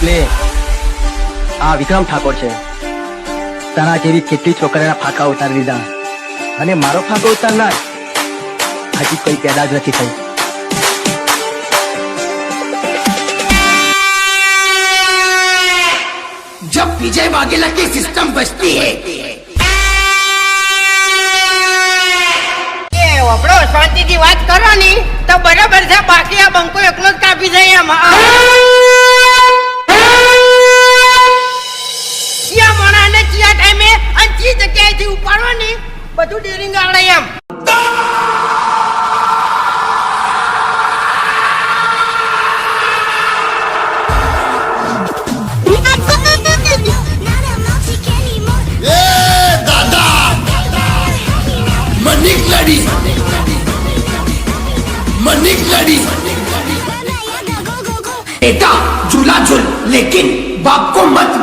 લે આ વિક્રમ ઠાકોર છે. તારા જેવી કેટલી છોકરીના ફાંકા ઉતારી દીધા અને મારો ફાંકો ઉતારનાર હજી કોઈ પેદા જ નથી થઈ. जब विजय वाघेला की सिस्टम बचती है આપણો શાંતિથી વાત કરો ની તો બરાબર છે. બાકી આ બંકો એકલો જ કાપી જાય એમ. ચિયા મોણાને ચિયા ટાઈમે અને ચી જગ્યાએથી ઉપાડો ની બધું ડેરિંગ આવડે એમ. मनिक लड़ी बेटा झूला झूल लेकिन बाप को मत